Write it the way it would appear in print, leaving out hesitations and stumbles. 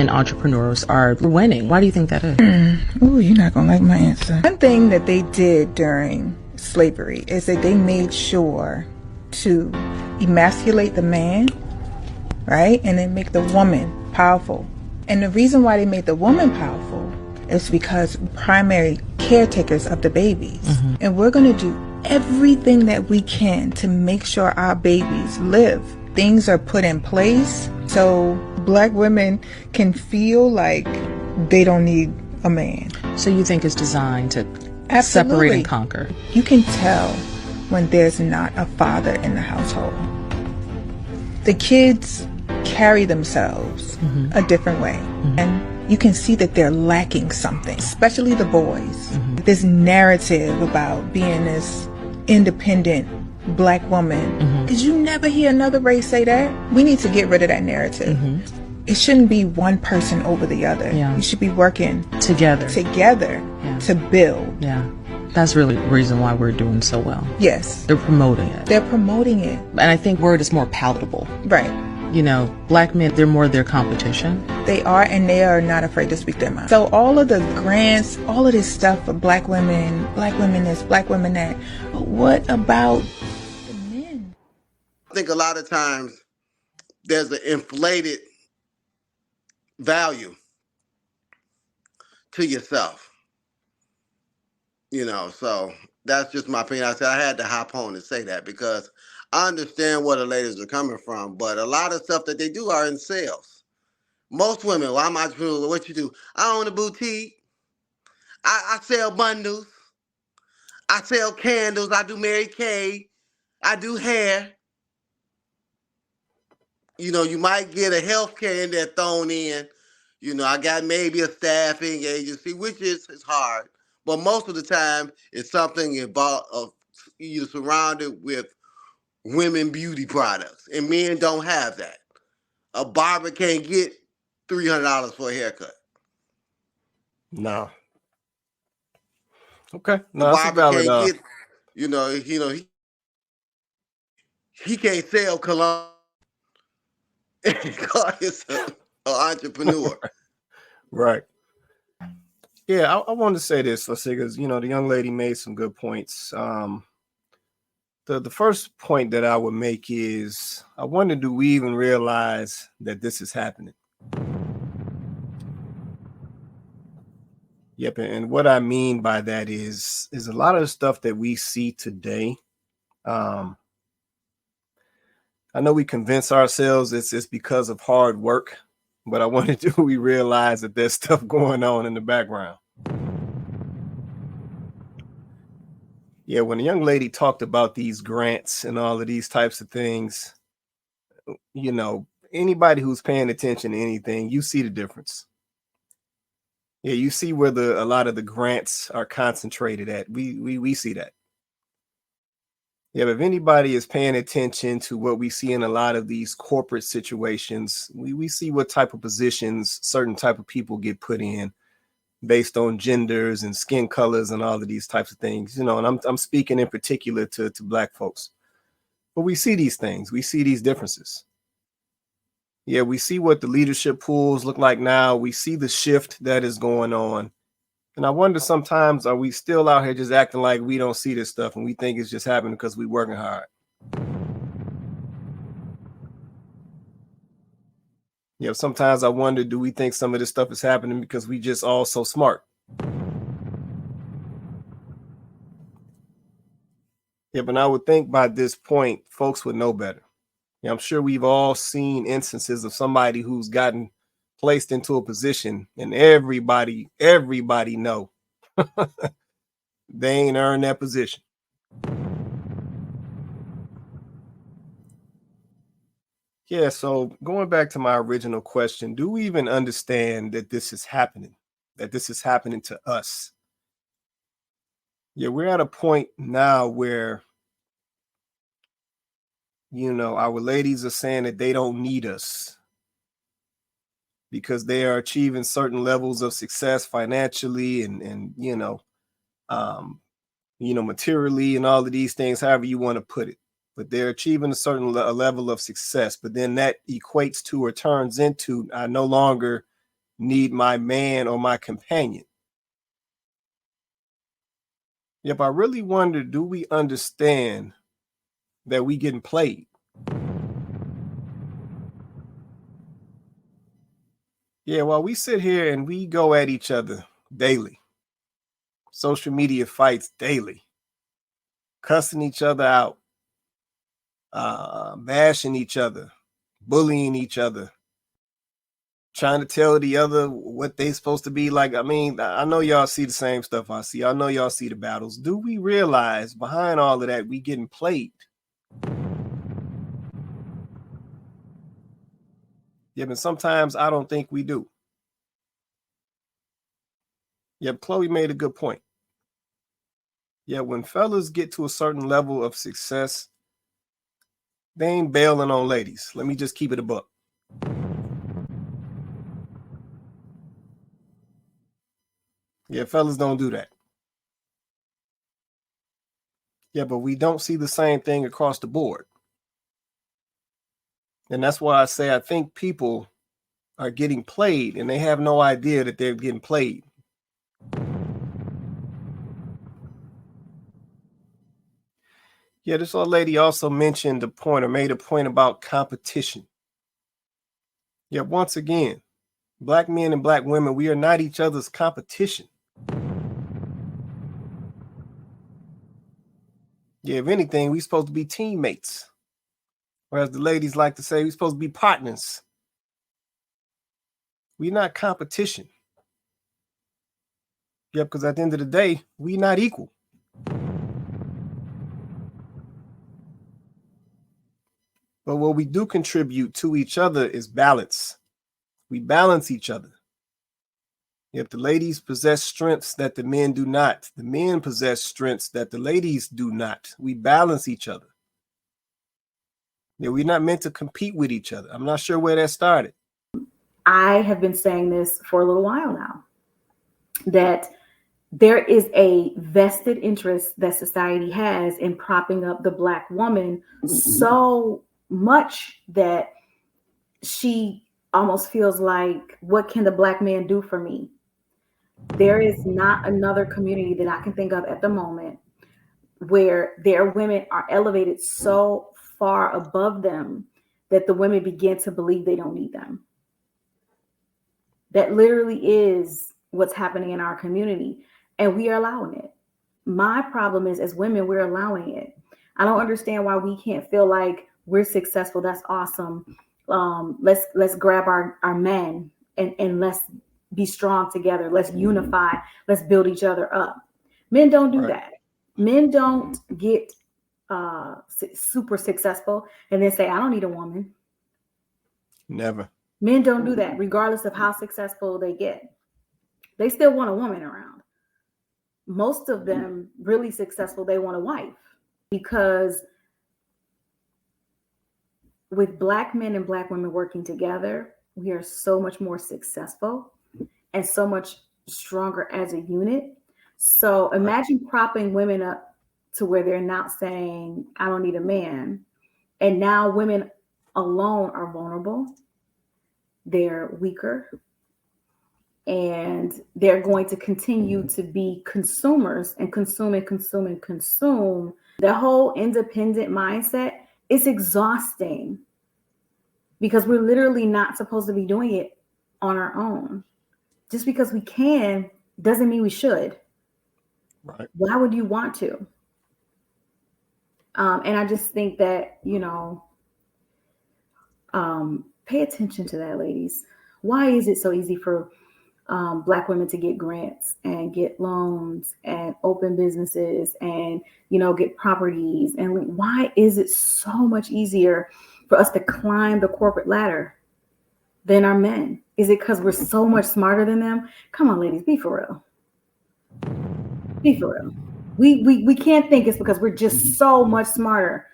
and entrepreneurs are winning. Why do you think that is? Oh, you're not gonna like my answer. One thing that they did during slavery is that they made sure to emasculate the man, right, and then make the woman powerful. And the reason why they made the woman powerful is because primary caretakers of the babies. And we're gonna do everything that we can to make sure our babies live. Things are put in place so Black women can feel like they don't need a man. So you think it's designed to Absolutely. separate and conquer? You can tell when there's not a father in the household. The kids carry themselves a different way. And you can see that they're lacking something, especially the boys. This narrative about being this independent Black woman, because you never hear another race say that. We need to get rid of that narrative. It shouldn't be one person over the other. You should be working Together to build. That's really the reason why we're doing so well. Yes. They're promoting it. They're promoting it. And I think word is more palatable. Right. You know, Black men, they're more their competition. They are, and they are not afraid to speak their mind. So all of the grants, all of this stuff for Black women this, Black women that. But what about the men? I think a lot of times there's an inflated value to yourself. You know, so that's just my opinion. I said I had to hop on and say that because I understand where the ladies are coming from, but a lot of stuff that they do are in sales. Most women, well, I'm an entrepreneur, what you do? I own a boutique. I sell bundles. I sell candles. I do Mary Kay. I do hair. You know, you might get a healthcare in there thrown in. You know, I got maybe a staffing agency, which is hard. But most of the time, it's something involved. You're surrounded with women beauty products, and men don't have that. A barber can't get $300 for a haircut. No. Okay. No, A that's a barber valid. can't get, he can't sell cologne and call himself an entrepreneur. Right. Yeah, I wanted to say this, let's say, because the young lady made some good points. The first point that I would make is I wonder, do we even realize that this is happening? Yep, and what I mean by that is a lot of the stuff that we see today. I know we convince ourselves it's because of hard work, but I wonder, do we realize that there's stuff going on in the background? Yeah, when a young lady talked about these grants and all of these types of things, anybody who's paying attention to anything, you see the difference. Yeah, you see where a lot of the grants are concentrated at. We see that. Yeah, but if anybody is paying attention to what we see in a lot of these corporate situations, we see what type of positions certain type of people get put in based on genders and skin colors and all of these types of things, and I'm speaking in particular to Black folks. But we see these things, we see these differences. Yeah, we see what the leadership pools look like now. We see the shift that is going on. And I wonder sometimes, are we still out here just acting like we don't see this stuff and we think it's just happening because we're working hard? Yeah, sometimes I wonder, do we think some of this stuff is happening because we just all so smart? Yeah, but I would think by this point, folks would know better. Yeah, I'm sure we've all seen instances of somebody who's gotten placed into a position and everybody know they ain't earned that position. Yeah, so going back to my original question, do we even understand that this is happening? That this is happening to us? Yeah, we're at a point now where, our ladies are saying that they don't need us because they are achieving certain levels of success financially and materially and all of these things, however you want to put it. But they're achieving a certain level of success. But then that equates to or turns into, I no longer need my man or my companion. Yep, I really wonder, do we understand that we getting played? Yeah, while we sit here and we go at each other daily, social media fights daily, cussing each other out, bashing each other, bullying each other, trying to tell the other what they supposed to be like. I mean, I know y'all see the same stuff I see. I know y'all see the battles. Do we realize behind all of that, we getting played? Yeah, but sometimes I don't think we do. Yeah, Chloe made a good point. Yeah, when fellas get to a certain level of success, they ain't bailing on ladies. Let me just keep it a buck. Yeah, fellas don't do that. Yeah, but we don't see the same thing across the board. And that's why I say I think people are getting played and they have no idea that they're getting played. Yeah, this old lady also mentioned a point or made a point about competition. Yeah, once again, black men and black women, we are not each other's competition. Yeah, if anything, we're supposed to be teammates. Or as the ladies like to say, we're supposed to be partners. We're not competition. Yeah, because at the end of the day, we're not equal. But what we do contribute to each other is balance. We balance each other. If the ladies possess strengths that the men do not, the men possess strengths that the ladies do not. We balance each other. Yeah, we're not meant to compete with each other. I'm not sure where that started. I have been saying this for a little while now, that there is a vested interest that society has in propping up the Black woman so much that she almost feels like, what can the Black man do for me? There is not another community that I can think of at the moment where their women are elevated so far above them that the women begin to believe they don't need them. That literally is what's happening in our community, and we are allowing it. My problem is, as women, we're allowing it. I don't understand why we can't feel like we're successful. That's awesome. Let's grab our men and let's be strong together. Let's unify. Let's build each other up. Men don't do that. Men don't get super successful and then say, I don't need a woman. Never. Men don't do that, regardless of how successful they get. They still want a woman around. Most of them really successful, they want a wife, because with Black men and Black women working together, we are so much more successful and so much stronger as a unit. So imagine propping women up to where they're not saying, I don't need a man. And now women alone are vulnerable. They're weaker. And they're going to continue to be consumers and consume and consume and consume. The whole independent mindset is exhausting, because we're literally not supposed to be doing it on our own. Just because we can doesn't mean we should. Right. Why would you want to? And I just think that, pay attention to that, ladies. Why is it so easy for Black women to get grants and get loans and open businesses and, get properties? And why is it so much easier for us to climb the corporate ladder than our men? Is it because we're so much smarter than them? Come on, ladies, be for real. Be for real. We can't think it's because we're just so much smarter